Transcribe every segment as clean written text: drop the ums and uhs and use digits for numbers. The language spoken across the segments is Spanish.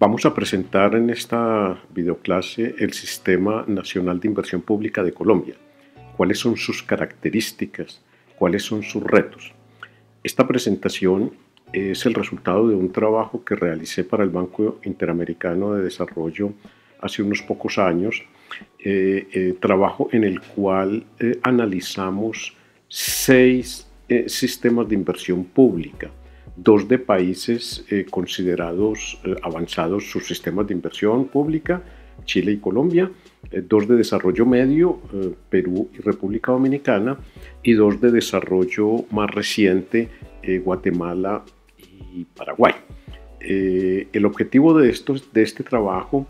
Vamos a presentar en esta videoclase el Sistema Nacional de Inversión Pública de Colombia. ¿Cuáles son sus características? ¿Cuáles son sus retos? Esta presentación es el resultado de un trabajo que realicé para el Banco Interamericano de Desarrollo hace unos pocos años, trabajo en el cual analizamos 6 sistemas de inversión pública, 2 de países considerados avanzados sus sistemas de inversión pública, Chile y Colombia, 2 de desarrollo medio, Perú y República Dominicana, y 2 de desarrollo más reciente, Guatemala y Paraguay. El objetivo de este trabajo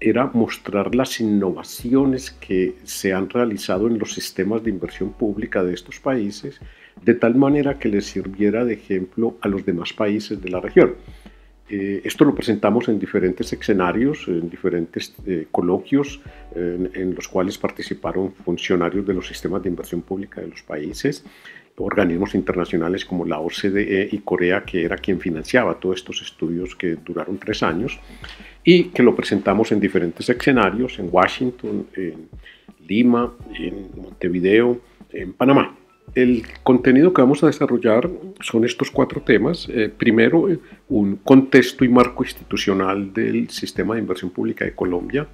era mostrar las innovaciones que se han realizado en los sistemas de inversión pública de estos países, de tal manera que les sirviera de ejemplo a los demás países de la región. Esto lo presentamos en diferentes escenarios, en diferentes coloquios en los cuales participaron funcionarios de los sistemas de inversión pública de los países, organismos internacionales como la OCDE y Corea, que era quien financiaba todos estos estudios que duraron 3 años, y que lo presentamos en diferentes escenarios, en Washington, en Lima, en Montevideo, en Panamá. El contenido que vamos a desarrollar son estos 4 temas. Primero, un contexto y marco institucional del sistema de inversión pública de Colombia.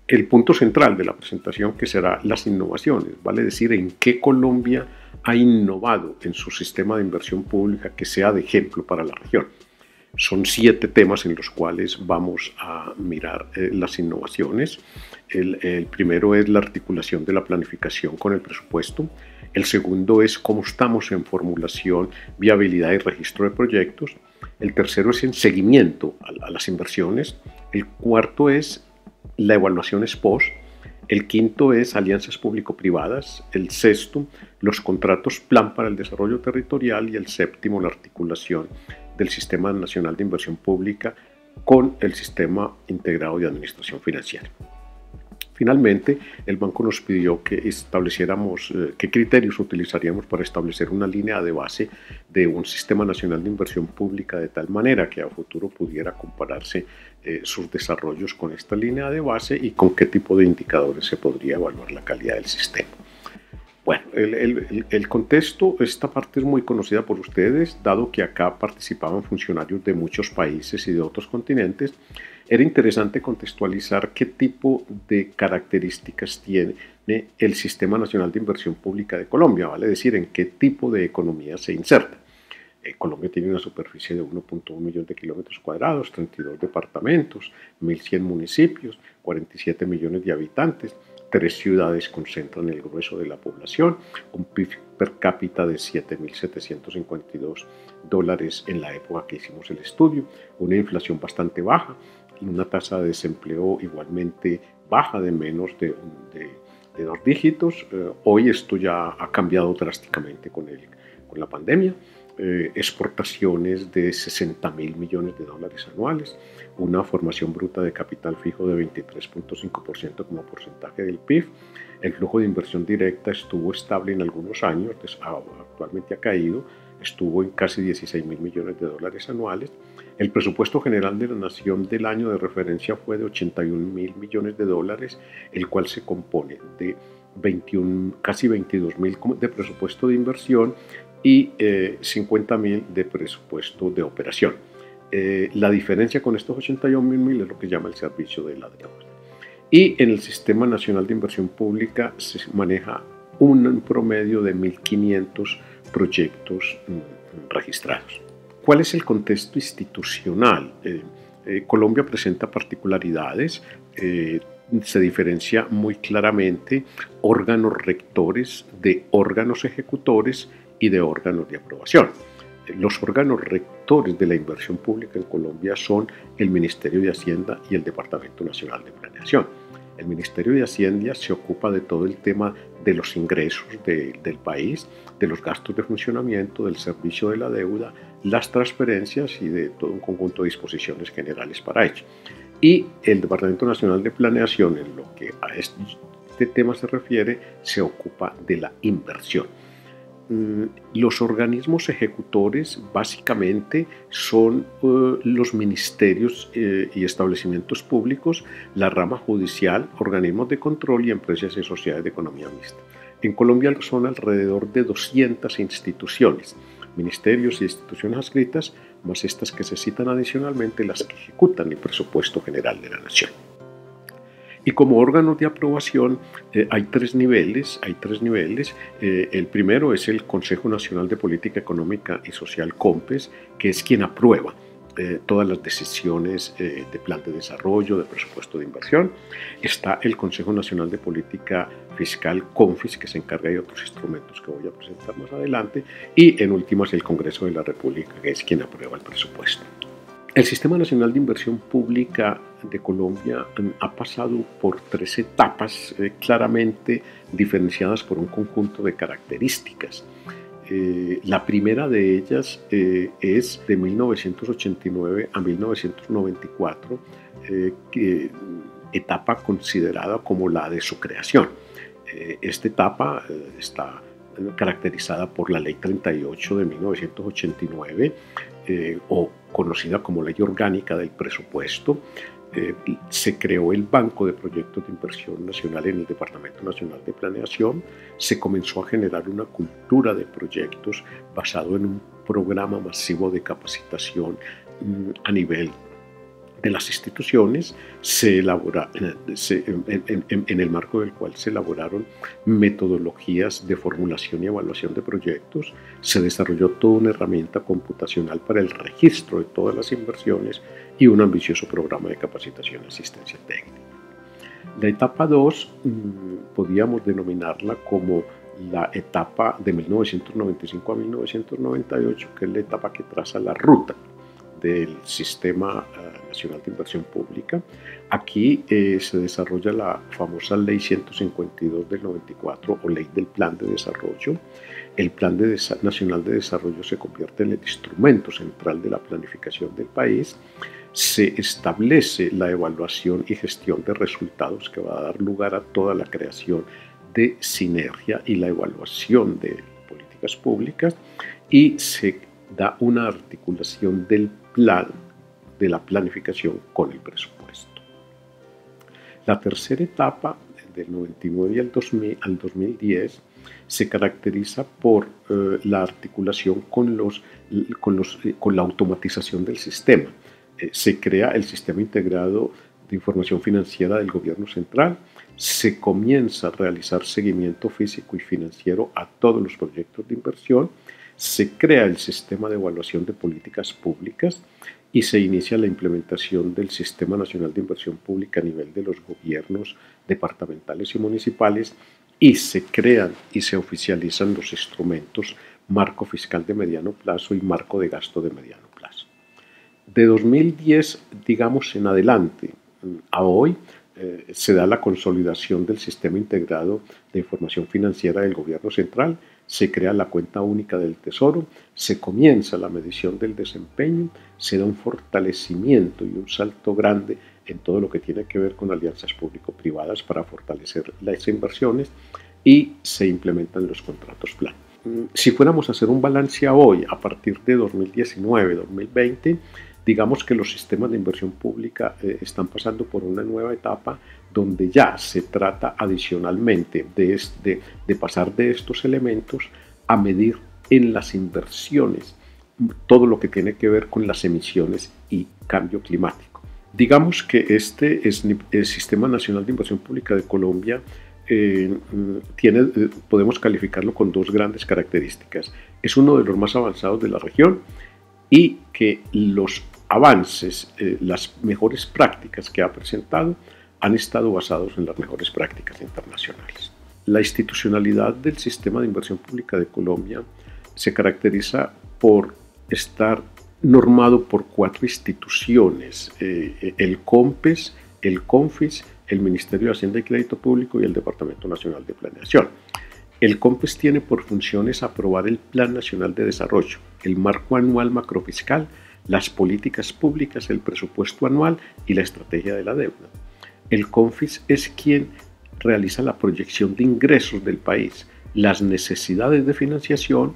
El punto central de la presentación, que será las innovaciones, vale decir, en qué Colombia ha innovado en su sistema de inversión pública que sea de ejemplo para la región. Son 7 temas en los cuales vamos a mirar las innovaciones. El primero es la articulación de la planificación con el presupuesto. El segundo es cómo estamos en formulación, viabilidad y registro de proyectos. El tercero es en seguimiento a las inversiones. El cuarto es la evaluación ex post. El quinto es alianzas público-privadas. El sexto, los contratos plan para el desarrollo territorial. Y el séptimo, la articulación del Sistema Nacional de Inversión Pública con el Sistema Integrado de Administración Financiera. Finalmente, el banco nos pidió que estableciéramos qué criterios utilizaríamos para establecer una línea de base de un Sistema Nacional de Inversión Pública de tal manera que a futuro pudiera compararse sus desarrollos con esta línea de base y con qué tipo de indicadores se podría evaluar la calidad del sistema. Bueno, el contexto, esta parte es muy conocida por ustedes, dado que acá participaban funcionarios de muchos países y de otros continentes. Era interesante contextualizar qué tipo de características tiene el Sistema Nacional de Inversión Pública de Colombia, vale decir, en qué tipo de economía se inserta. Colombia tiene una superficie de 1.1 millón de kilómetros cuadrados, 32 departamentos, 1.100 municipios, 47 millones de habitantes. 3 ciudades concentran el grueso de la población, un PIB per cápita de $7.752 en la época que hicimos el estudio, una inflación bastante baja y una tasa de desempleo igualmente baja, de menos de 2 dígitos. Hoy esto ya ha cambiado drásticamente con la pandemia. Exportaciones de $60.000 millones anuales, una formación bruta de capital fijo de 23.5% como porcentaje del PIB. El flujo de inversión directa estuvo estable en algunos años, actualmente ha caído, estuvo en casi $16.000 millones anuales. El presupuesto general de la nación del año de referencia fue de $81.000 millones, el cual se compone de casi 22.000 de presupuesto de inversión y 50.000 de presupuesto de operación. La diferencia con estos 81.000 es lo que llama el servicio de la deuda. Y en el Sistema Nacional de Inversión Pública se maneja un promedio de 1.500 proyectos registrados. ¿Cuál es el contexto institucional? Colombia presenta particularidades. Se diferencia muy claramente órganos rectores de órganos ejecutores y de órganos de aprobación. Los órganos rectores de la inversión pública en Colombia son el Ministerio de Hacienda y el Departamento Nacional de Planeación. El Ministerio de Hacienda se ocupa de todo el tema de los ingresos del país, de los gastos de funcionamiento, del servicio de la deuda, las transferencias y de todo un conjunto de disposiciones generales para ello. Y el Departamento Nacional de Planeación, en lo que a este tema se refiere, se ocupa de la inversión. Los organismos ejecutores básicamente son los ministerios y establecimientos públicos, la rama judicial, organismos de control y empresas y sociedades de economía mixta. En Colombia son alrededor de 200 instituciones, ministerios y instituciones adscritas, más estas que se citan adicionalmente, las que ejecutan el presupuesto general de la nación. Y como órganos de aprobación hay tres niveles. El primero es el Consejo Nacional de Política Económica y Social, COMPES, que es quien aprueba todas las decisiones de plan de desarrollo, de presupuesto de inversión. Está el Consejo Nacional de Política Fiscal, CONFIS, que se encarga de otros instrumentos que voy a presentar más adelante. Y en últimas el Congreso de la República, que es quien aprueba el presupuesto. El Sistema Nacional de Inversión Pública de Colombia ha pasado por tres etapas claramente diferenciadas por un conjunto de características. La primera de ellas es de 1989 a 1994, etapa considerada como la de su creación. Esta etapa está caracterizada por la Ley 38 de 1989, o conocida como Ley Orgánica del Presupuesto. Se creó el Banco de Proyectos de Inversión Nacional en el Departamento Nacional de Planeación. Se comenzó a generar una cultura de proyectos basado en un programa masivo de capacitación a nivel de las instituciones, en el marco del cual se elaboraron metodologías de formulación y evaluación de proyectos. Se desarrolló toda una herramienta computacional para el registro de todas las inversiones y un ambicioso programa de capacitación y asistencia técnica. La etapa 2 podríamos denominarla como la etapa de 1995 a 1998, que es la etapa que traza la ruta del Sistema Nacional de Inversión Pública. Aquí se desarrolla la famosa Ley 152 del 94 o Ley del Plan de Desarrollo. El Plan Nacional de Desarrollo se convierte en el instrumento central de la planificación del país. Se establece la evaluación y gestión de resultados que va a dar lugar a toda la creación de sinergia y la evaluación de políticas públicas, y se da una articulación del plan, de la planificación con el presupuesto. La tercera etapa, del 99 al 2010, se caracteriza por la articulación con la automatización del sistema. Se crea el Sistema Integrado de Información Financiera del Gobierno Central. Se comienza a realizar seguimiento físico y financiero a todos los proyectos de inversión. Se crea el Sistema de Evaluación de Políticas Públicas y se inicia la implementación del Sistema Nacional de Inversión Pública a nivel de los gobiernos departamentales y municipales, y se crean y se oficializan los instrumentos Marco Fiscal de Mediano Plazo y Marco de Gasto de Mediano Plazo. De 2010, digamos, en adelante, a hoy, se da la consolidación del Sistema Integrado de Información Financiera del Gobierno Central, se crea la cuenta única del Tesoro, se comienza la medición del desempeño, se da un fortalecimiento y un salto grande en todo lo que tiene que ver con alianzas público-privadas para fortalecer las inversiones, y se implementan los contratos plan. Si fuéramos a hacer un balance a hoy, a partir de 2019-2020, digamos que los sistemas de inversión pública están pasando por una nueva etapa donde ya se trata adicionalmente de pasar de estos elementos a medir en las inversiones todo lo que tiene que ver con las emisiones y cambio climático. Digamos que este es el Sistema Nacional de Inversión Pública de Colombia. Podemos calificarlo con dos grandes características. Es uno de los más avanzados de la región, y que los avances, las mejores prácticas que ha presentado han estado basados en las mejores prácticas internacionales. La institucionalidad del Sistema de Inversión Pública de Colombia se caracteriza por estar normado por 4 instituciones: el COMPES, el CONFIS, el Ministerio de Hacienda y Crédito Público y el Departamento Nacional de Planeación. El COMPES tiene por funciones aprobar el Plan Nacional de Desarrollo, el marco anual macrofiscal, las políticas públicas, el presupuesto anual y la estrategia de la deuda. El CONFIS es quien realiza la proyección de ingresos del país, las necesidades de financiación,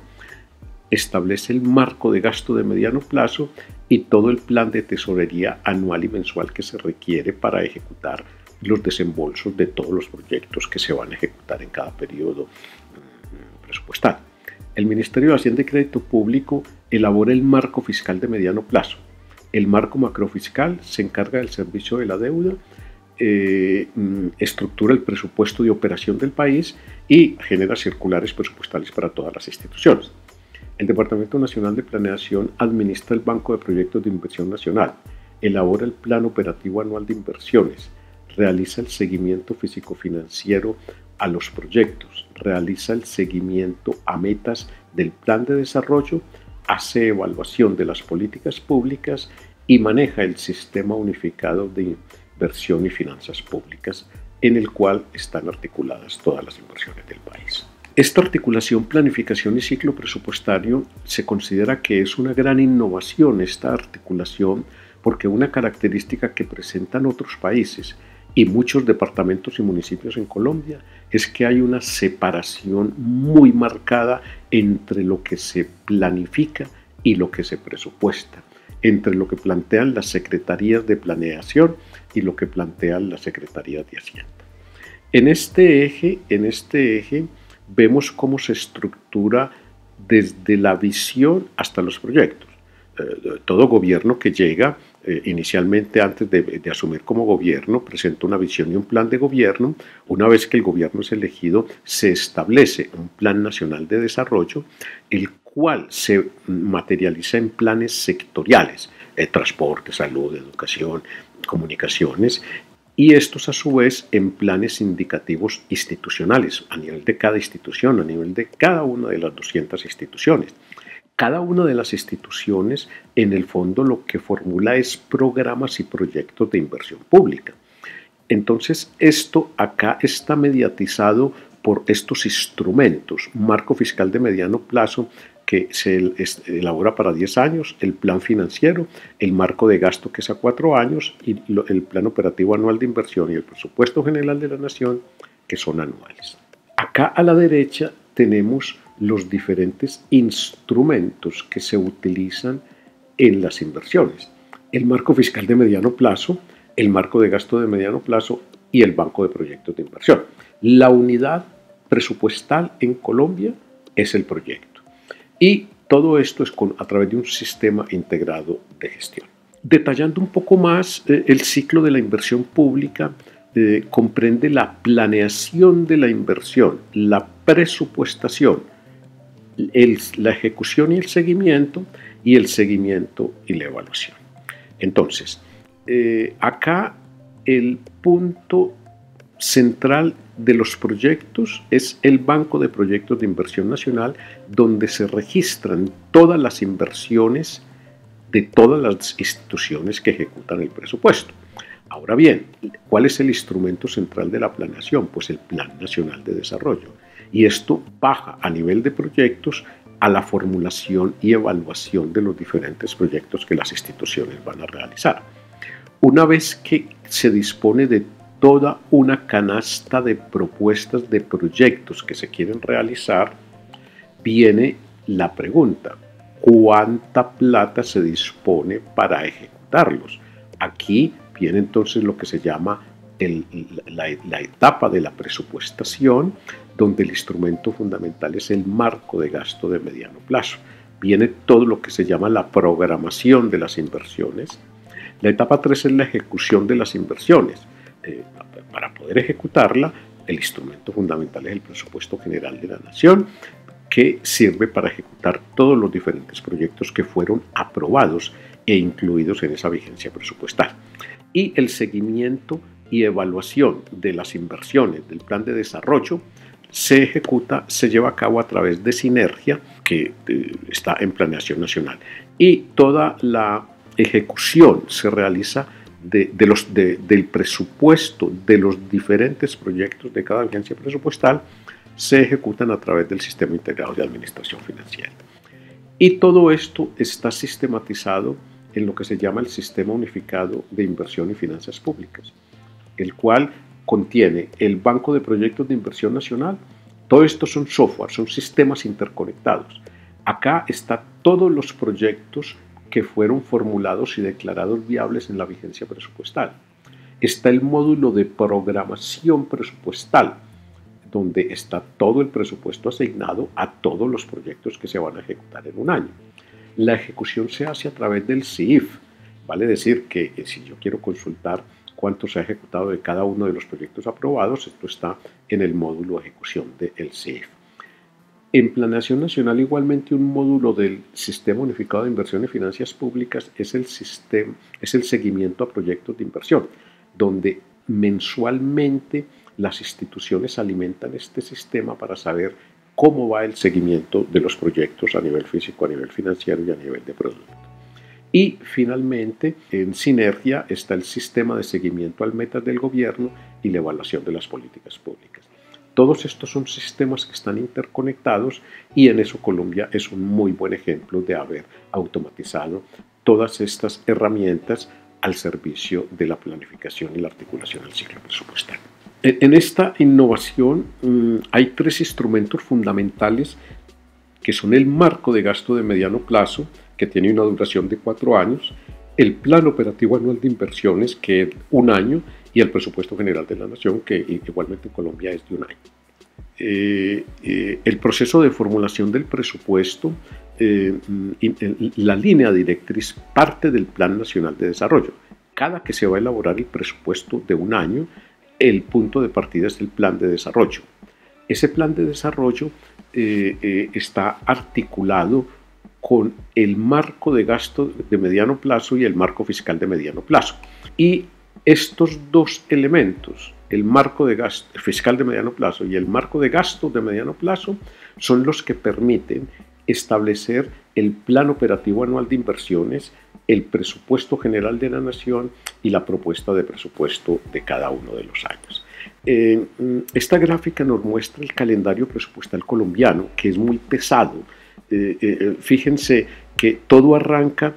establece el marco de gasto de mediano plazo y todo el plan de tesorería anual y mensual que se requiere para ejecutar los desembolsos de todos los proyectos que se van a ejecutar en cada periodo presupuestal. El Ministerio de Hacienda y Crédito Público elabora el marco fiscal de mediano plazo. El marco macrofiscal se encarga del servicio de la deuda, estructura el presupuesto de operación del país y genera circulares presupuestales para todas las instituciones. El Departamento Nacional de Planeación administra el Banco de Proyectos de Inversión Nacional, elabora el Plan Operativo Anual de Inversiones, realiza el seguimiento físico-financiero a los proyectos, realiza el seguimiento a metas del plan de desarrollo, hace evaluación de las políticas públicas y maneja el Sistema Unificado de Inversión y Finanzas Públicas, en el cual están articuladas todas las inversiones del país. Esta articulación, planificación y ciclo presupuestario se considera que es una gran innovación, esta articulación, porque una característica que presentan otros países y muchos departamentos y municipios en Colombia es que hay una separación muy marcada entre lo que se planifica y lo que se presupuesta, entre lo que plantean las secretarías de planeación y lo que plantean las secretarías de Hacienda. En este eje vemos cómo se estructura desde la visión hasta los proyectos. Todo gobierno que llega, inicialmente antes de asumir como gobierno, presenta una visión y un plan de gobierno. Una vez que el gobierno es elegido, se establece un plan nacional de desarrollo, el cual se materializa en planes sectoriales, transporte, salud, educación, comunicaciones, y estos a su vez en planes indicativos institucionales, a nivel de cada institución, a nivel de cada una de las 200 instituciones. Cada una de las instituciones, en el fondo, lo que formula es programas y proyectos de inversión pública. Entonces, esto acá está mediatizado por estos instrumentos, marco fiscal de mediano plazo, que se elabora para 10 años, el plan financiero, el marco de gasto que es a 4 años y el plan operativo anual de inversión y el presupuesto general de la nación que son anuales. Acá a la derecha tenemos los diferentes instrumentos que se utilizan en las inversiones. El marco fiscal de mediano plazo, el marco de gasto de mediano plazo y el banco de proyectos de inversión. La unidad presupuestal en Colombia es el proyecto. Y todo esto es a través de un sistema integrado de gestión. Detallando un poco más, el ciclo de la inversión pública comprende la planeación de la inversión, la presupuestación, la ejecución y el seguimiento y la evaluación. Entonces, acá el punto central de los proyectos es el Banco de Proyectos de Inversión Nacional, donde se registran todas las inversiones de todas las instituciones que ejecutan el presupuesto. Ahora bien, ¿cuál es el instrumento central de la planeación? Pues el Plan Nacional de Desarrollo. Y esto baja a nivel de proyectos a la formulación y evaluación de los diferentes proyectos que las instituciones van a realizar. Una vez que se dispone de toda una canasta de propuestas de proyectos que se quieren realizar, viene la pregunta: ¿cuánta plata se dispone para ejecutarlos? Aquí viene entonces lo que se llama la etapa de la presupuestación, donde el instrumento fundamental es el marco de gasto de mediano plazo. Viene todo lo que se llama la programación de las inversiones. La etapa 3 es la ejecución de las inversiones. Para poder ejecutarla, el instrumento fundamental es el presupuesto general de la nación, que sirve para ejecutar todos los diferentes proyectos que fueron aprobados e incluidos en esa vigencia presupuestal. Y el seguimiento y evaluación de las inversiones del plan de desarrollo se lleva a cabo a través de Sinergia, que está en Planeación Nacional. Y toda la ejecución se realiza del presupuesto de los diferentes proyectos de cada vigencia presupuestal, se ejecutan a través del Sistema Integrado de Administración Financiera. Y todo esto está sistematizado en lo que se llama el Sistema Unificado de Inversión y Finanzas Públicas, el cual contiene el Banco de Proyectos de Inversión Nacional, Todo esto son software, son sistemas interconectados. Acá están todos los proyectos que fueron formulados y declarados viables en la vigencia presupuestal. Está el módulo de programación presupuestal, donde está todo el presupuesto asignado a todos los proyectos que se van a ejecutar en un año. La ejecución se hace a través del CIF, vale decir que si yo quiero consultar cuánto se ha ejecutado de cada uno de los proyectos aprobados, esto está en el módulo de ejecución del CIF. En Planeación Nacional, igualmente, un módulo del Sistema Unificado de Inversión y Finanzas Públicas es el seguimiento a proyectos de inversión, donde mensualmente las instituciones alimentan este sistema para saber cómo va el seguimiento de los proyectos a nivel físico, a nivel financiero y a nivel de producto. Y finalmente, en sinergia está el sistema de seguimiento al metas del gobierno y la evaluación de las políticas públicas. Todos estos son sistemas que están interconectados y en eso Colombia es un muy buen ejemplo de haber automatizado todas estas herramientas al servicio de la planificación y la articulación del ciclo presupuestal. En esta innovación hay tres instrumentos fundamentales que son el marco de gasto de mediano plazo, que tiene una duración de 4 años, el Plan Operativo Anual de Inversiones, que es 1 año, y el Presupuesto General de la Nación, que igualmente en Colombia es de 1 año. El proceso de formulación del presupuesto, la línea directriz parte del Plan Nacional de Desarrollo. Cada que se va a elaborar el presupuesto de 1 año, el punto de partida es el plan de desarrollo. Ese plan de desarrollo está articulado con el marco de gasto de mediano plazo y el marco fiscal de mediano plazo. Y estos dos elementos, el marco de gasto fiscal de mediano plazo y el marco de gasto de mediano plazo, son los que permiten establecer el Plan Operativo Anual de Inversiones, el Presupuesto General de la Nación y la propuesta de presupuesto de cada uno de los años. Esta gráfica nos muestra el calendario presupuestal colombiano, que es muy pesado. Fíjense que todo arranca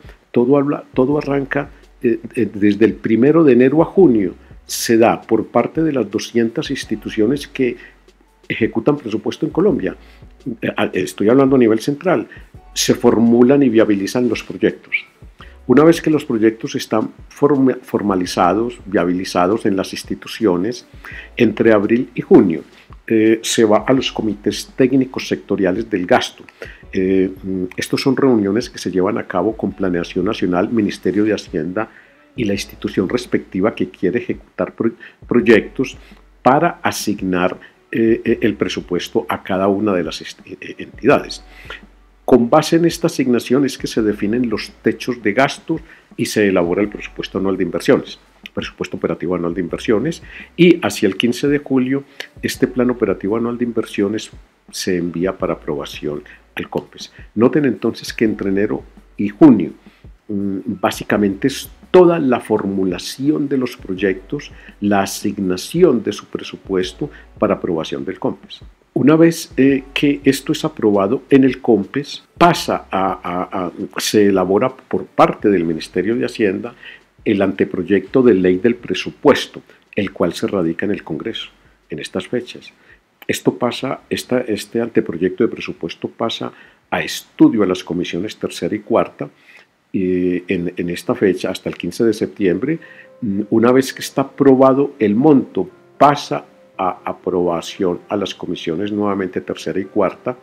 desde el 1 de enero a junio. Se da por parte de las 200 instituciones que ejecutan presupuesto en Colombia. Estoy hablando a nivel central. Se formulan y viabilizan los proyectos. Una vez que los proyectos están formalizados, viabilizados en las instituciones, entre abril y junio se va a los comités técnicos sectoriales del gasto. Estos son reuniones que se llevan a cabo con Planeación Nacional, Ministerio de Hacienda y la institución respectiva que quiere ejecutar proyectos para asignar el presupuesto a cada una de las entidades. Con base en esta asignación es que se definen los techos de gastos y se elabora el presupuesto anual de inversiones, presupuesto operativo anual de inversiones, y hacia el 15 de julio este plan operativo anual de inversiones se envía para aprobación al COMPES. Noten entonces que entre enero y junio básicamente es toda la formulación de los proyectos, la asignación de su presupuesto para aprobación del COMPES. Una vez que esto es aprobado en el COMPES, se elabora por parte del Ministerio de Hacienda el anteproyecto de ley del presupuesto, el cual se radica en el Congreso en estas fechas. Este anteproyecto de presupuesto pasa a estudio a las comisiones tercera y cuarta en esta fecha hasta el 15 de septiembre. Una vez que está aprobado el monto, pasa a aprobación a las comisiones nuevamente tercera y cuarta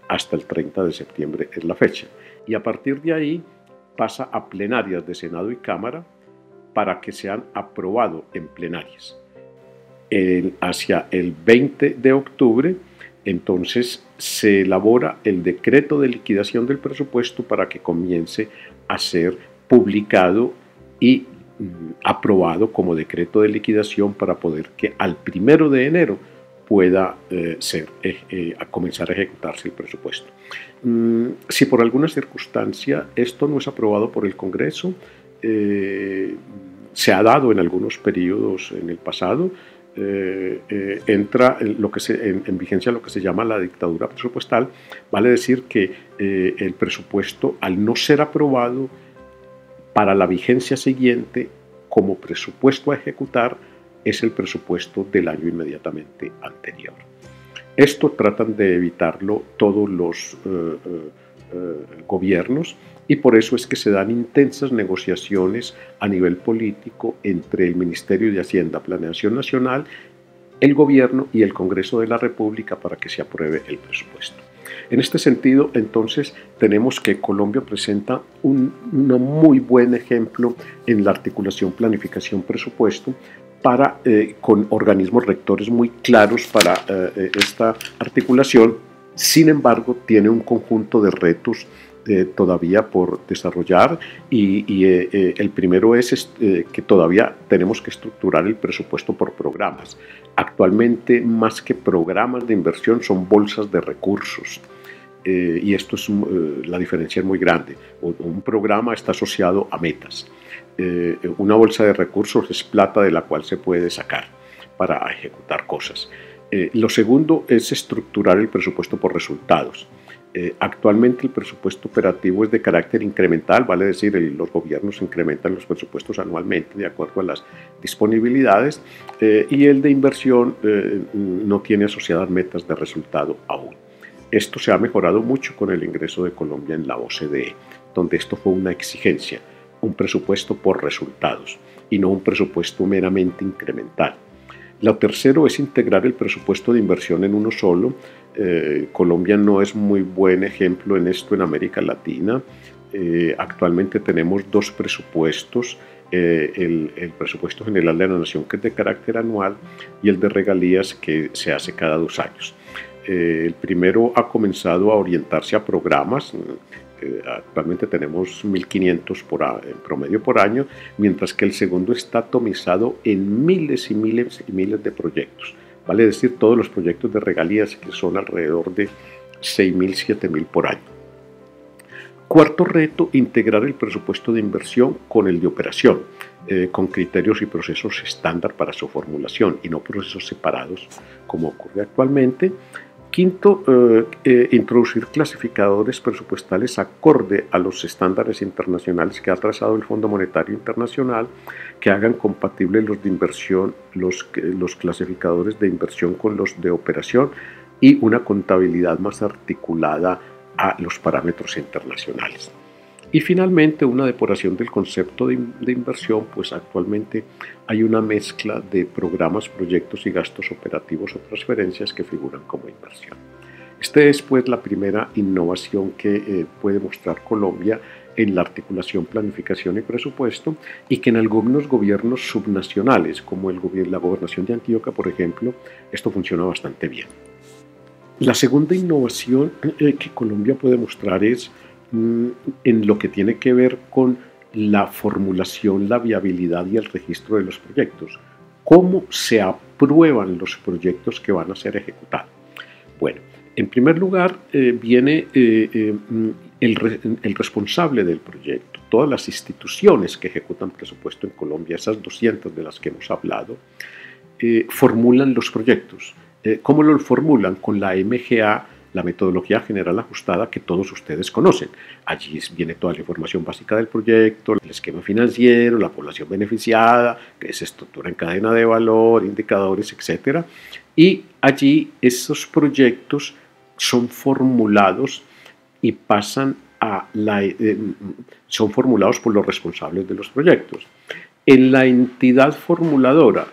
hasta el 30 de septiembre es la fecha. Y a partir de ahí pasa a plenarias de Senado y Cámara para que sean aprobados en plenarias. Hacia el 20 de octubre, entonces se elabora el decreto de liquidación del presupuesto para que comience a ser publicado y aprobado como decreto de liquidación para poder que al 1 de enero pueda comenzar a ejecutarse el presupuesto. Si por alguna circunstancia esto no es aprobado por el Congreso, se ha dado en algunos periodos en el pasado, entra en vigencia lo que se llama la dictadura presupuestal. Vale decir que el presupuesto, al no ser aprobado para la vigencia siguiente como presupuesto a ejecutar, es el presupuesto del año inmediatamente anterior. Esto tratan de evitarlo todos los gobiernos, y por eso es que se dan intensas negociaciones a nivel político entre el Ministerio de Hacienda, Planeación Nacional, el gobierno y el Congreso de la República para que se apruebe el presupuesto. En este sentido, entonces, tenemos que Colombia presenta un muy buen ejemplo en la articulación, planificación, presupuesto, con organismos rectores muy claros para esta articulación. Sin embargo, tiene un conjunto de retos todavía por desarrollar, y el primero es que todavía tenemos que estructurar el presupuesto por programas. Actualmente, más que programas de inversión, son bolsas de recursos. Y esto es, la diferencia es muy grande. Un programa está asociado a metas. Una bolsa de recursos es plata de la cual se puede sacar para ejecutar cosas. Lo segundo es estructurar el presupuesto por resultados. Actualmente el presupuesto operativo es de carácter incremental, vale decir, los gobiernos incrementan los presupuestos anualmente de acuerdo a las disponibilidades, y el de inversión no tiene asociadas metas de resultado aún. Esto se ha mejorado mucho con el ingreso de Colombia en la OCDE, donde esto fue una exigencia, un presupuesto por resultados y no un presupuesto meramente incremental. Lo tercero es integrar el presupuesto de inversión en uno solo. Colombia no es muy buen ejemplo en esto en América Latina. Actualmente tenemos dos presupuestos, el presupuesto general de la nación, que es de carácter anual, y el de regalías, que se hace cada 2 años. El primero ha comenzado a orientarse a programas. Actualmente tenemos 1.500 en promedio por año, mientras que el segundo está atomizado en miles y miles y miles de proyectos. Vale decir, todos los proyectos de regalías, que son alrededor de 6.000, 7.000 por año. Cuarto reto, integrar el presupuesto de inversión con el de operación, con criterios y procesos estándar para su formulación y no procesos separados como ocurre actualmente. Quinto, introducir clasificadores presupuestales acorde a los estándares internacionales que ha trazado el Fondo Monetario Internacional, que hagan compatibles los de inversión, los clasificadores de inversión con los de operación, y una contabilidad más articulada a los parámetros internacionales. Y finalmente, una depuración del concepto de inversión, pues actualmente hay una mezcla de programas, proyectos y gastos operativos o transferencias que figuran como inversión. Esta es pues la primera innovación que puede mostrar Colombia en la articulación, planificación y presupuesto, y que en algunos gobiernos subnacionales, como la gobernación de Antioquia, por ejemplo, esto funciona bastante bien. La segunda innovación que Colombia puede mostrar es en lo que tiene que ver con la formulación, la viabilidad y el registro de los proyectos. ¿Cómo se aprueban los proyectos que van a ser ejecutados? Bueno, en primer lugar viene el responsable del proyecto. Todas las instituciones que ejecutan presupuesto en Colombia, esas 200 de las que hemos hablado, formulan los proyectos. ¿Cómo lo formulan? Con la MGA, la metodología general ajustada, que todos ustedes conocen. Allí viene toda la información básica del proyecto, el esquema financiero, la población beneficiada, que se estructura en cadena de valor, indicadores, etc. Y allí esos proyectos son formulados y pasan son formulados por los responsables de los proyectos. En la entidad formuladora,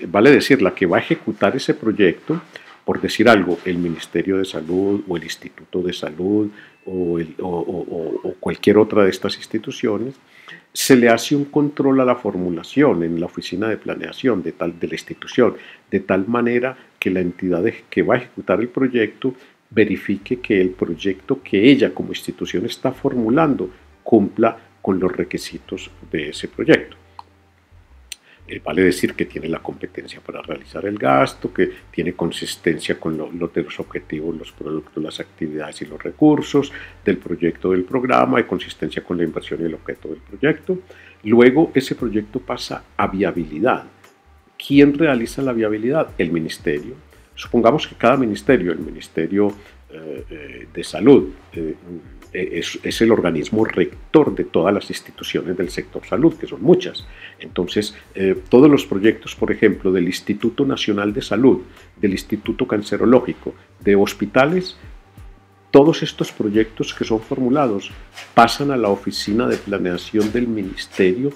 vale decir, la que va a ejecutar ese proyecto, por decir algo, el Ministerio de Salud o el Instituto de Salud o cualquier otra de estas instituciones, se le hace un control a la formulación en la oficina de planeación de la institución, de tal manera que la entidad que va a ejecutar el proyecto verifique que el proyecto que ella como institución está formulando cumpla con los requisitos de ese proyecto. Vale decir que tiene la competencia para realizar el gasto, que tiene consistencia con los objetivos, los productos, las actividades y los recursos del proyecto, del programa, y consistencia con la inversión y el objeto del proyecto. Luego ese proyecto pasa a viabilidad. ¿Quién realiza la viabilidad? El ministerio. Supongamos que cada ministerio, el Ministerio de Salud, es el organismo rector de todas las instituciones del sector salud, que son muchas. Entonces, todos los proyectos, por ejemplo, del Instituto Nacional de Salud, del Instituto Cancerológico, de hospitales, todos estos proyectos que son formulados pasan a la oficina de planeación del ministerio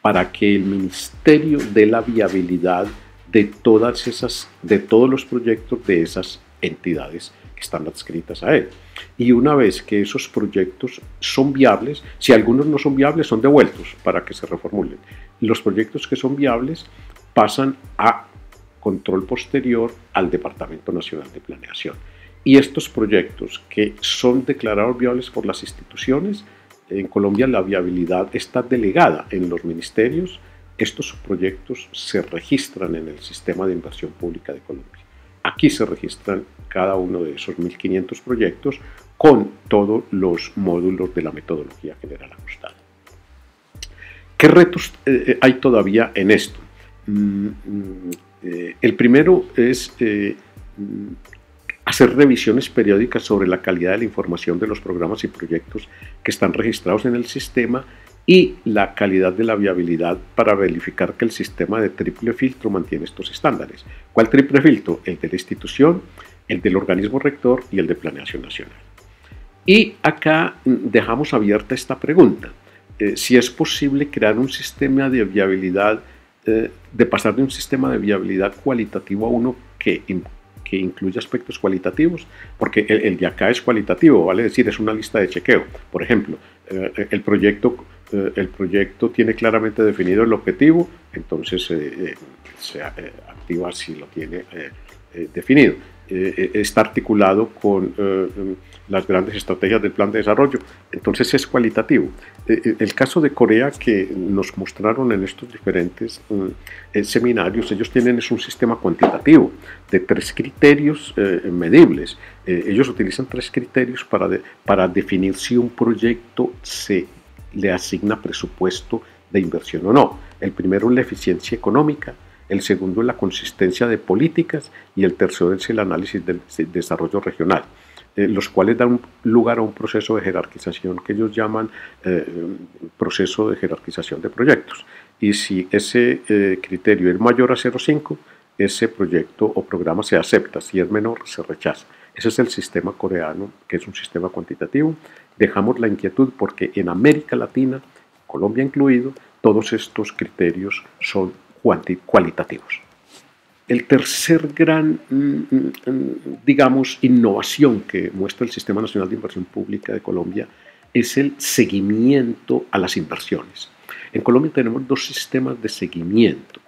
para que el ministerio dé la viabilidad de todos los proyectos de esas entidades que están adscritas a él. Y una vez que esos proyectos son viables, si algunos no son viables, son devueltos para que se reformulen. Los proyectos que son viables pasan a control posterior al Departamento Nacional de Planeación. Y estos proyectos que son declarados viables por las instituciones, en Colombia la viabilidad está delegada en los ministerios. Estos proyectos se registran en el Sistema de Inversión Pública de Colombia. Aquí se registran cada uno de esos 1.500 proyectos con todos los módulos de la metodología general ajustada. ¿Qué retos hay todavía en esto? El primero es hacer revisiones periódicas sobre la calidad de la información de los programas y proyectos que están registrados en el sistema y la calidad de la viabilidad para verificar que el sistema de triple filtro mantiene estos estándares. ¿Cuál triple filtro? El de la institución, el del organismo rector y el de planeación nacional. Y acá dejamos abierta esta pregunta. Si es posible crear un sistema de viabilidad, de pasar de un sistema de viabilidad cualitativo a uno que incluye aspectos cualitativos, porque el de acá es cualitativo, vale decir, es una lista de chequeo. Por ejemplo, el proyecto tiene claramente definido el objetivo, entonces se activa si lo tiene definido. Está articulado con las grandes estrategias del plan de desarrollo, entonces es cualitativo. El caso de Corea que nos mostraron en estos diferentes seminarios, ellos tienen un sistema cuantitativo de 3 criterios medibles. Ellos utilizan 3 criterios para definir si un proyecto se le asigna presupuesto de inversión o no. El primero es la eficiencia económica, el segundo es la consistencia de políticas y el tercero es el análisis del desarrollo regional, los cuales dan lugar a un proceso de jerarquización que ellos llaman proceso de jerarquización de proyectos. Y si ese criterio es mayor a 0,5, ese proyecto o programa se acepta, si es menor se rechaza. Ese es el sistema coreano, que es un sistema cuantitativo. Dejamos la inquietud porque en América Latina, Colombia incluido, todos estos criterios son cualitativos. El tercer gran, digamos, innovación que muestra el Sistema Nacional de Inversión Pública de Colombia es el seguimiento a las inversiones. En Colombia tenemos 2 sistemas de seguimiento,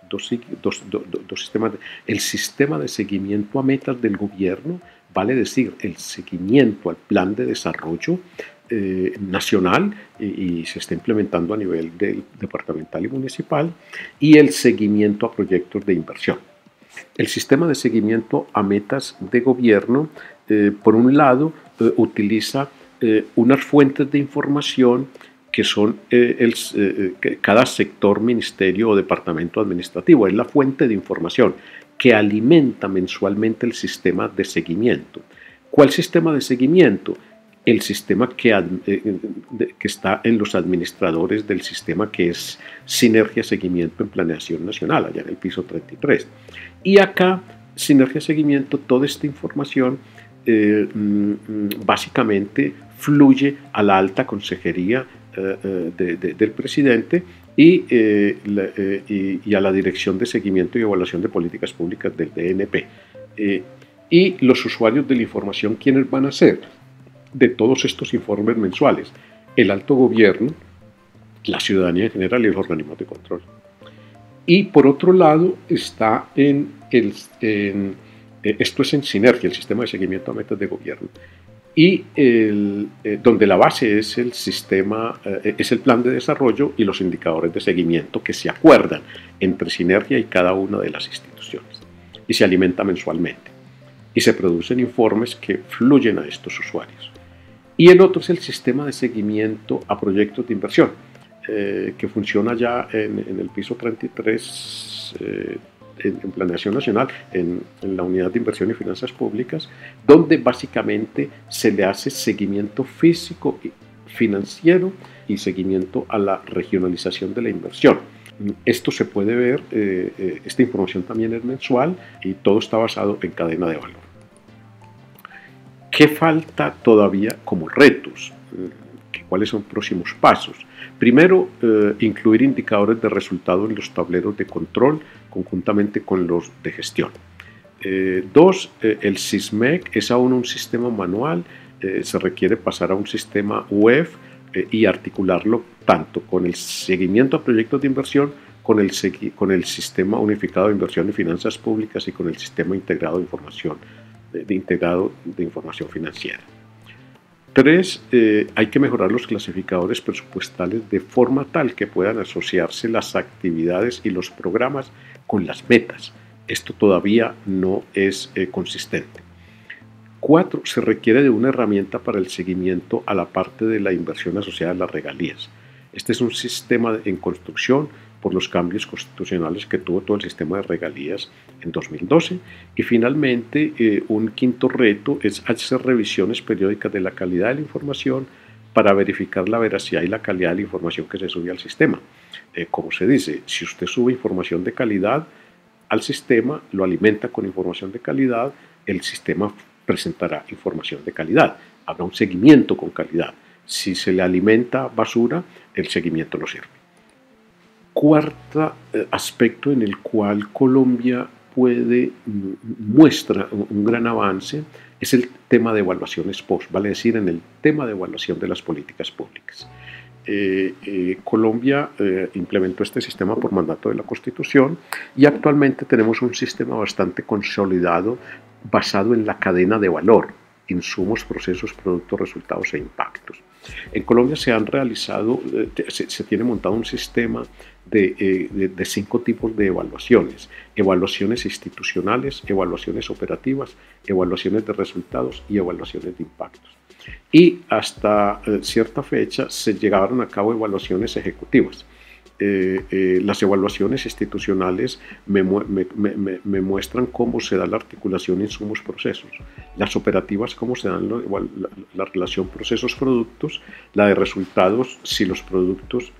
el sistema de seguimiento a metas del gobierno, vale decir, el seguimiento al plan de desarrollo nacional y se está implementando a nivel departamental y municipal, y el seguimiento a proyectos de inversión. El sistema de seguimiento a metas de gobierno, por un lado, utiliza unas fuentes de información que son cada sector, ministerio o departamento administrativo. Es la fuente de información que alimenta mensualmente el sistema de seguimiento. ¿Cuál sistema de seguimiento? El sistema que está en los administradores del sistema, que es Sinergia Seguimiento en Planeación Nacional, allá en el piso 33. Y acá, Sinergia Seguimiento, toda esta información básicamente fluye a la alta consejería del presidente y a la Dirección de Seguimiento y Evaluación de Políticas Públicas del DNP. Y los usuarios de la información, ¿quiénes van a ser? De todos estos informes mensuales, el alto gobierno, la ciudadanía en general y los organismos de control. Y por otro lado está esto es en Sinergia, el sistema de seguimiento a metas de gobierno, y donde la base es el sistema, es el plan de desarrollo y los indicadores de seguimiento que se acuerdan entre Sinergia y cada una de las instituciones, y se alimenta mensualmente, y se producen informes que fluyen a estos usuarios. Y el otro es el sistema de seguimiento a proyectos de inversión, que funciona ya en el piso 33 en Planeación Nacional, en la Unidad de Inversión y Finanzas Públicas, donde básicamente se le hace seguimiento físico y financiero y seguimiento a la regionalización de la inversión. Esto se puede ver, esta información también es mensual y todo está basado en cadena de valor. ¿Qué falta todavía como retos? ¿Cuáles son próximos pasos? Primero, incluir indicadores de resultado en los tableros de control conjuntamente con los de gestión. Dos, el SISMEC es aún un sistema manual, se requiere pasar a un sistema web y articularlo tanto con el seguimiento a proyectos de inversión, con el sistema unificado de inversión y finanzas públicas y con el sistema integrado de información, información financiera. Tres, hay que mejorar los clasificadores presupuestales de forma tal que puedan asociarse las actividades y los programas con las metas. Esto todavía no es consistente. 4. Se requiere de una herramienta para el seguimiento a la parte de la inversión asociada a las regalías. Este es un sistema en construcción por los cambios constitucionales que tuvo todo el sistema de regalías en 2012. Y finalmente, un quinto reto es hacer revisiones periódicas de la calidad de la información para verificar la veracidad y la calidad de la información que se sube al sistema. Como se dice, si usted sube información de calidad al sistema, lo alimenta con información de calidad, el sistema presentará información de calidad, habrá un seguimiento con calidad. Si se le alimenta basura, el seguimiento no sirve. Cuarto aspecto en el cual Colombia muestra un gran avance es el tema de evaluaciones post, vale decir, en el tema de evaluación de las políticas públicas. Colombia implementó este sistema por mandato de la Constitución y actualmente tenemos un sistema bastante consolidado basado en la cadena de valor, insumos, procesos, productos, resultados e impactos. En Colombia se han realizado, se tiene montado un sistema de 5 tipos de evaluaciones: evaluaciones institucionales, evaluaciones operativas, evaluaciones de resultados y evaluaciones de impactos. Y hasta cierta fecha se llevaron a cabo evaluaciones ejecutivas. Las evaluaciones institucionales me muestran cómo se da la articulación insumos-procesos, las operativas cómo se dan la relación procesos-productos, la de resultados si los productos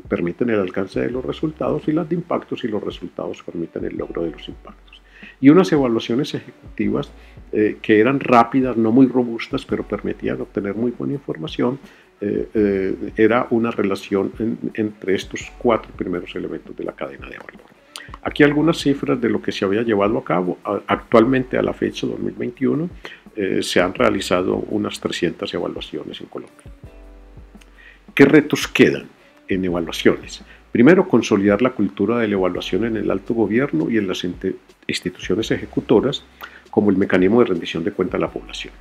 permiten el alcance de los resultados, y las de impactos si los resultados permiten el logro de los impactos. Y unas evaluaciones ejecutivas que eran rápidas, no muy robustas, pero permitían obtener muy buena información. Era una relación entre estos 4 primeros elementos de la cadena de valor. Aquí algunas cifras de lo que se había llevado a cabo. Actualmente, a la fecha 2021, se han realizado unas 300 evaluaciones en Colombia. ¿Qué retos quedan en evaluaciones? Primero, consolidar la cultura de la evaluación en el alto gobierno y en las instituciones ejecutoras como el mecanismo de rendición de cuenta a la población.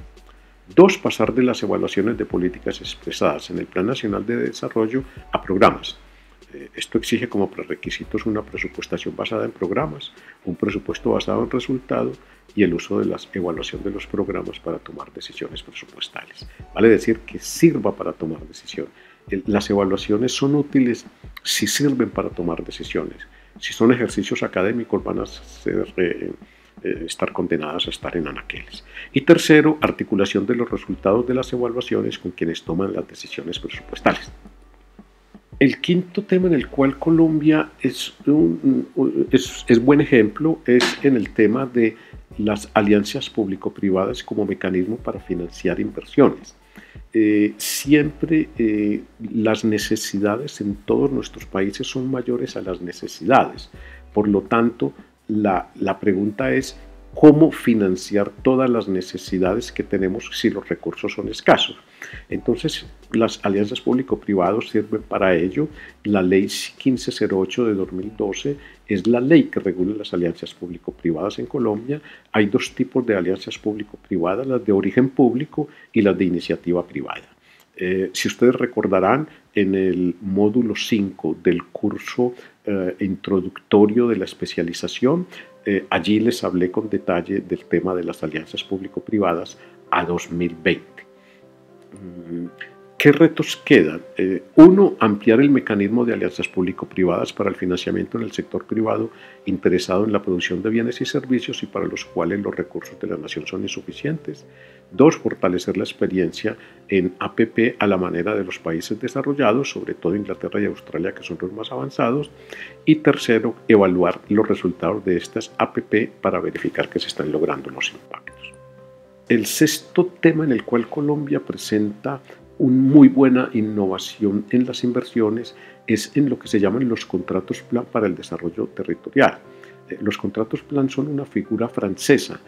2. Pasar de las evaluaciones de políticas expresadas en el Plan Nacional de Desarrollo a programas. Esto exige como prerequisitos una presupuestación basada en programas, un presupuesto basado en resultados y el uso de la evaluación de los programas para tomar decisiones presupuestales. Vale decir que sirva para tomar decisiones. Las evaluaciones son útiles si sirven para tomar decisiones. Si son ejercicios académicos, van a estar condenadas a estar en anaqueles. Y tercero, articulación de los resultados de las evaluaciones con quienes toman las decisiones presupuestales. El quinto tema en el cual Colombia es buen ejemplo es en el tema de las alianzas público-privadas como mecanismo para financiar inversiones. Siempre las necesidades en todos nuestros países son mayores a las necesidades. Por lo tanto, la pregunta es cómo financiar todas las necesidades que tenemos si los recursos son escasos. Entonces, las alianzas público-privadas sirven para ello. La ley 1508 de 2012 es la ley que regula las alianzas público-privadas en Colombia. Hay 2 tipos de alianzas público-privadas, las de origen público y las de iniciativa privada. Si ustedes recordarán, en el módulo 5 del curso introductorio de la especialización, allí les hablé con detalle del tema de las alianzas público-privadas a 2020. ¿Qué retos quedan? Uno, ampliar el mecanismo de alianzas público-privadas para el financiamiento en el sector privado interesado en la producción de bienes y servicios y para los cuales los recursos de la nación son insuficientes. Dos, fortalecer la experiencia en APP a la manera de los países desarrollados, sobre todo Inglaterra y Australia, que son los más avanzados. Y tercero, evaluar los resultados de estas APP para verificar que se están logrando los impactos. El sexto tema en el cual Colombia presenta una muy buena innovación en las inversiones es en lo que se llaman los contratos plan para el desarrollo territorial. Los contratos plan son una figura francesa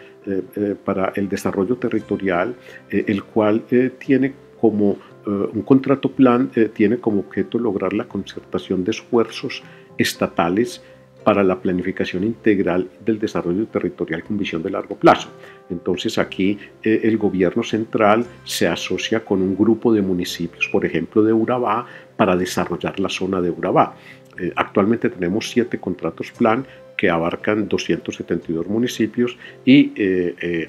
para el desarrollo territorial, el cual tiene como un contrato plan tiene como objeto lograr la concertación de esfuerzos estatales para la planificación integral del desarrollo territorial con visión de largo plazo. Entonces aquí el gobierno central se asocia con un grupo de municipios, por ejemplo de Urabá, para desarrollar la zona de Urabá. Actualmente tenemos 7 contratos plan que abarcan 272 municipios y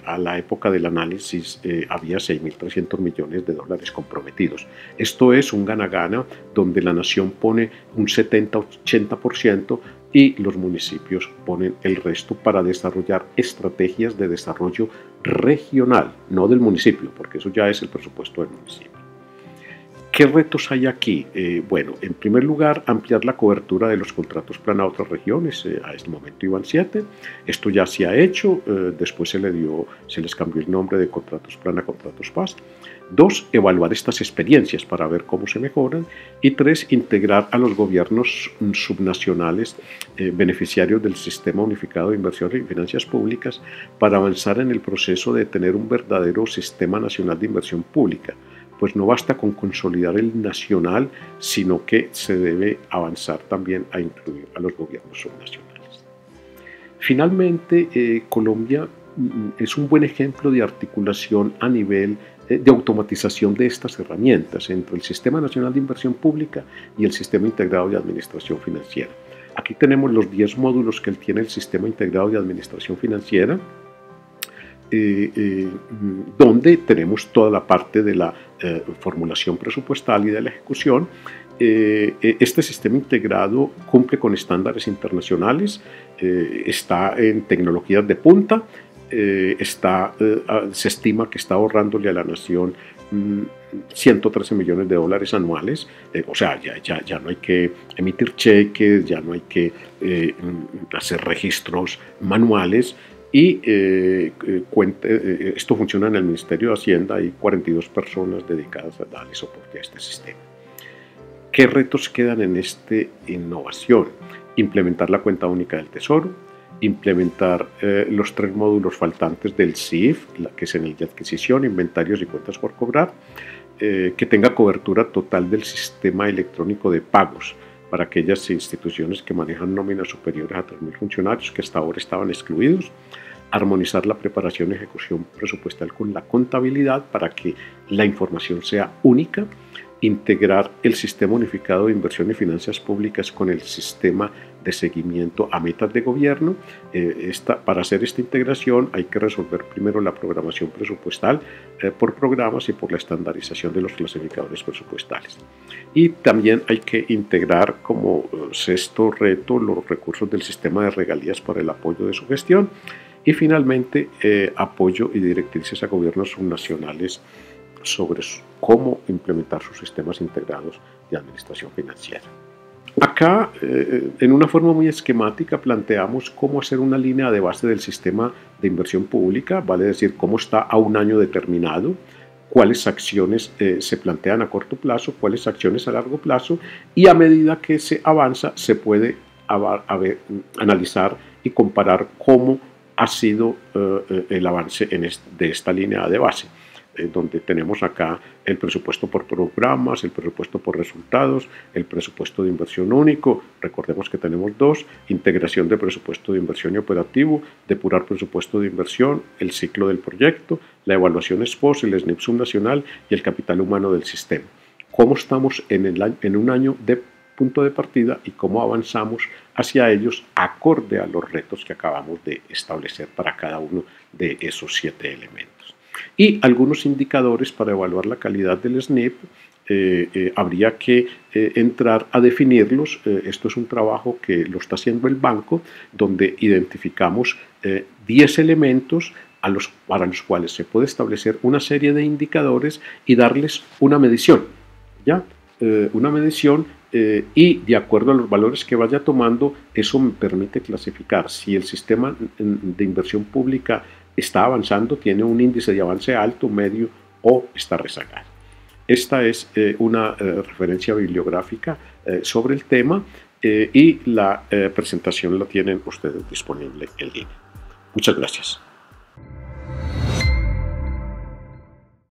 a la época del análisis había 6.300 millones de dólares comprometidos. Esto es un gana-gana donde la nación pone un 70-80% y los municipios ponen el resto para desarrollar estrategias de desarrollo regional, no del municipio, porque eso ya es el presupuesto del municipio. ¿Qué retos hay aquí? Bueno, en primer lugar, ampliar la cobertura de los contratos plan a otras regiones. A este momento iban 7. Esto ya se ha hecho. Después se les cambió el nombre de contratos plan a contratos PAS. 2, evaluar estas experiencias para ver cómo se mejoran. Y 3, integrar a los gobiernos subnacionales beneficiarios del Sistema Unificado de Inversión y Finanzas Públicas para avanzar en el proceso de tener un verdadero Sistema Nacional de Inversión Pública. Pues no basta con consolidar el nacional, sino que se debe avanzar también a incluir a los gobiernos subnacionales. Finalmente, Colombia es un buen ejemplo de articulación a nivel de automatización de estas herramientas entre el Sistema Nacional de Inversión Pública y el Sistema Integrado de Administración Financiera. Aquí tenemos los 10 módulos que tiene el Sistema Integrado de Administración Financiera, donde tenemos toda la parte de la formulación presupuestal y de la ejecución. Este sistema integrado cumple con estándares internacionales, está en tecnologías de punta, se estima que está ahorrándole a la nación 113 millones de dólares anuales, o sea, ya no hay que emitir cheques, ya no hay que hacer registros manuales. Y esto funciona en el Ministerio de Hacienda, hay 42 personas dedicadas a darle soporte a este sistema. ¿Qué retos quedan en esta innovación? Implementar la cuenta única del Tesoro, implementar los 3 módulos faltantes del CIF, que es en el de adquisición, inventarios y cuentas por cobrar, que tenga cobertura total del sistema electrónico de pagos para aquellas instituciones que manejan nóminas superiores a 3.000 funcionarios que hasta ahora estaban excluidos, armonizar la preparación y ejecución presupuestal con la contabilidad para que la información sea única, integrar el Sistema Unificado de Inversión y Finanzas Públicas con el sistema de seguimiento a metas de gobierno. Para hacer esta integración hay que resolver primero la programación presupuestal por programas y por la estandarización de los clasificadores presupuestales. Y también hay que integrar como sexto reto los recursos del sistema de regalías para el apoyo de su gestión. Y finalmente, apoyo y directrices a gobiernos subnacionales sobre cómo implementar sus sistemas integrados de administración financiera. Acá, en una forma muy esquemática, planteamos cómo hacer una línea de base del sistema de inversión pública, vale decir, cómo está a un año determinado, cuáles acciones se plantean a corto plazo, cuáles acciones a largo plazo, y a medida que se avanza se puede analizar y comparar cómo ha sido el avance de esta línea de base, donde tenemos acá el presupuesto por programas, el presupuesto por resultados, el presupuesto de inversión único, recordemos que tenemos 2, integración de presupuesto de inversión y operativo, depurar presupuesto de inversión, el ciclo del proyecto, la evaluación ex post, el SNIP subnacional y el capital humano del sistema. ¿Cómo estamos en un año de punto de partida y cómo avanzamos hacia ellos acorde a los retos que acabamos de establecer para cada uno de esos 7 elementos? Y algunos indicadores para evaluar la calidad del SNIP, habría que entrar a definirlos. Esto es un trabajo que lo está haciendo el banco, donde identificamos 10 elementos para los cuales se puede establecer una serie de indicadores y darles una medición, ¿ya? Una medición y de acuerdo a los valores que vaya tomando, eso me permite clasificar si el sistema de inversión pública está avanzando, tiene un índice de avance alto, medio o está rezagado. Esta es una referencia bibliográfica sobre el tema y la presentación la tienen ustedes disponible en línea. Muchas gracias.